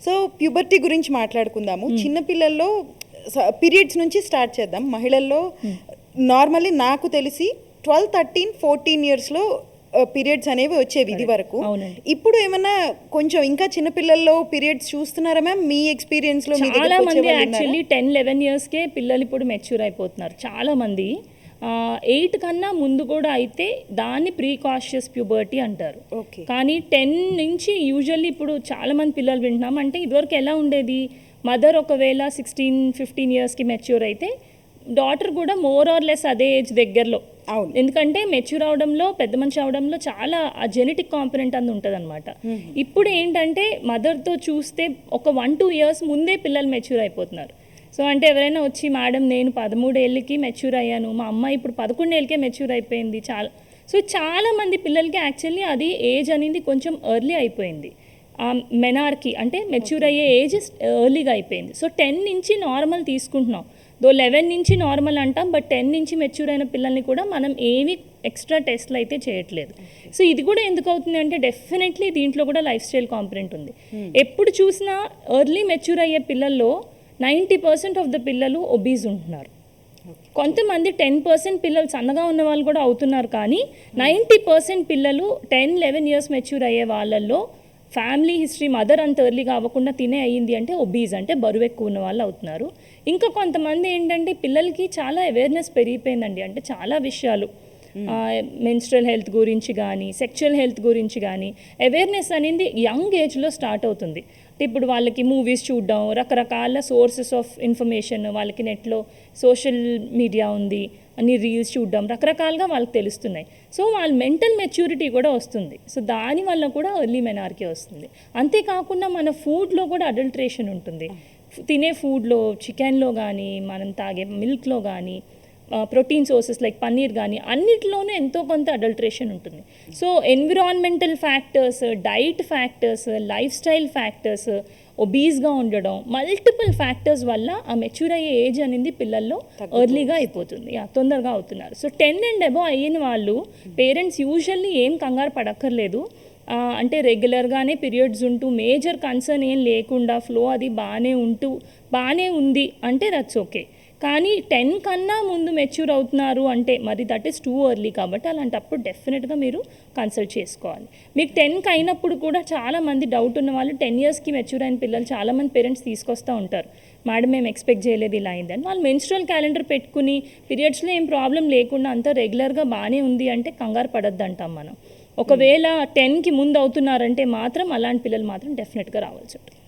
So puberty గురించి మాట్లాడుకుందాము. చిన్నపిల్లల్లో పీరియడ్స్ నుంచి స్టార్ట్ చేద్దాం. మహిళల్లో నార్మల్లీ నాకు తెలిసి 12, 13, 14 ఇయర్స్లో పీరియడ్స్ అనేవి వచ్చేవి ఇది వరకు. ఇప్పుడు ఏమన్నా కొంచెం ఇంకా చిన్నపిల్లల్లో పీరియడ్స్ చూస్తున్నారా మ్యామ్? మీ ఎక్స్పీరియన్స్లో చాలా మంది యాక్చువల్లీ 10-11 ఇయర్స్కే పిల్లలు ఇప్పుడు మెచ్యూర్ అయిపోతున్నారు చాలా మంది. 8 కన్నా ముందు కూడా అయితే దాన్ని ప్రీకాషియస్ ప్యూబర్టీ అంటారు. కానీ 10 నుంచి యూజువల్లీ ఇప్పుడు చాలామంది పిల్లలు వింటున్నాం. అంటే ఇదివరకు ఎలా ఉండేది, మదర్ ఒకవేళ 16-15 ఇయర్స్కి మెచ్యూర్ అయితే డాటర్ కూడా మోర్ ఆర్ లెస్ అదే ఏజ్ దగ్గరలో. ఎందుకంటే మెచ్యూర్ అవడంలో, పెద్ద మనిషి అవడంలో చాలా ఆ జెనెటిక్ కాంపొనెంట్ అందు ఉంటుంది అనమాట. ఇప్పుడు ఏంటంటే మదర్తో చూస్తే ఒక 1-2 ఇయర్స్ ముందే పిల్లలు మెచ్యూర్ అయిపోతున్నారు. సో అంటే ఎవరైనా వచ్చి మేడం నేను 13 ఏళ్ళకి మెచ్యూర్ అయ్యాను, మా అమ్మ ఇప్పుడు 11 ఏళ్ళకే మెచ్యూర్ అయిపోయింది చాలా మంది పిల్లలకి యాక్చువల్లీ అది ఏజ్ అనేది కొంచెం ఎర్లీ అయిపోయింది. మెనార్కి అంటే మెచ్యూర్ అయ్యే ఏజ్ ఎర్లీగా అయిపోయింది. సో 10 నుంచి నార్మల్ తీసుకుంటున్నాం, 11 నుంచి నార్మల్ అంటాం, బట్ 10 నుంచి మెచ్యూర్ అయిన పిల్లల్ని కూడా మనం ఏమి ఎక్స్ట్రా టెస్ట్లు అయితే చేయట్లేదు. సో ఇది కూడా ఎందుకు అవుతుంది అంటే డెఫినెట్లీ దీంట్లో కూడా లైఫ్ స్టైల్ కాంపొనెంట్ ఉంది. ఎప్పుడు చూసినా ఎర్లీ మెచ్యూర్ అయ్యే పిల్లల్లో 90% ఆఫ్ ద పిల్లలు ఒబీస్ ఉంటున్నారు. కొంతమంది 10% పిల్లలు సన్నగా ఉన్న వాళ్ళు కూడా అవుతున్నారు. కానీ 90% పిల్లలు 10-11 ఇయర్స్ మెచ్యూర్ అయ్యే వాళ్ళల్లో ఫ్యామిలీ హిస్టరీ, మదర్ అంత ఎర్లీగా అవ్వకుండా తినే అయ్యింది అంటే ఒబీస్ అంటే బరువు ఎక్కువ ఉన్న వాళ్ళు అవుతున్నారు. ఇంకా కొంతమంది ఏంటంటే పిల్లలకి చాలా అవేర్నెస్ పెరిగిపోయిందండి. అంటే చాలా విషయాలు మెన్స్ట్రల్ హెల్త్ గురించి కానీ, సెక్షువల్ హెల్త్ గురించి కానీ అవేర్నెస్ అనేది యంగ్ ఏజ్లో స్టార్ట్ అవుతుంది. ఇప్పుడు వాళ్ళకి మూవీస్ చూడడం, రకరకాల సోర్సెస్ ఆఫ్ ఇన్ఫర్మేషన్, వాళ్ళకి నెట్లో సోషల్ మీడియా ఉంది, అన్ని రీల్స్ చూడడం, రకరకాలుగా వాళ్ళకి తెలుస్తున్నాయి. సో వాళ్ళ మెంటల్ మెచ్యూరిటీ కూడా వస్తుంది. సో దానివల్ల కూడా ఎర్లీ మెనార్కీ వస్తుంది. అంతేకాకుండా మన ఫుడ్లో కూడా అడల్ట్రేషన్ ఉంటుంది. తినే ఫుడ్లో, చికెన్లో కానీ, మనం తాగే మిల్క్లో కానీ, ప్రోటీన్ సోర్సెస్ లైక్ పన్నీర్ కానీ అన్నిటిలోనూ ఎంతో కొంత అడల్ట్రేషన్ ఉంటుంది. So environmental factors, diet factors, life style factors, ఒబీస్గా ఉండడం, మల్టిపుల్ ఫ్యాక్టర్స్ వల్ల ఆ మెచ్యూర్ అయ్యే ఏజ్ అనేది పిల్లల్లో ఎర్లీగా అయిపోతుంది, తొందరగా అవుతున్నారు. సో 10 అండ్ అబవ్ అయిన వాళ్ళు పేరెంట్స్ యూజువల్లీ ఏం కంగారు పడక్కర్లేదు. అంటే రెగ్యులర్గానే పీరియడ్స్ ఉంటూ మేజర్ కన్సర్న్ ఏం లేకుండా ఫ్లో అది బాగానే ఉంది అంటే దట్స్ ఓకే. కానీ 10 కన్నా ముందు మెచ్యూర్ అవుతున్నారు అంటే మరి దట్ ఈస్ టూ ఎర్లీ. కాబట్టి అలాంటప్పుడు డెఫినెట్గా మీరు కన్సల్ట్ చేసుకోవాలి. మీకు 10కి అయినప్పుడు కూడా చాలామంది డౌట్ ఉన్న వాళ్ళు 10 ఇయర్స్కి మెచ్యూర్ అయిన పిల్లలు చాలామంది పేరెంట్స్ తీసుకొస్తూ ఉంటారు. మేడం మేము ఎక్స్పెక్ట్ చేయలేదు ఇలా అయిందని. వాళ్ళు మెన్స్ట్రల్ క్యాలెండర్ పెట్టుకుని పీరియడ్స్లో ఏం ప్రాబ్లం లేకుండా అంతా రెగ్యులర్గా బాగానే ఉంది అంటే కంగారు పడద్దు అంటాం మనం. ఒకవేళ 10కి ముందు అవుతున్నారంటే మాత్రం అలాంటి పిల్లలు మాత్రం డెఫినెట్గా రావాల్సి ఉంటుంది.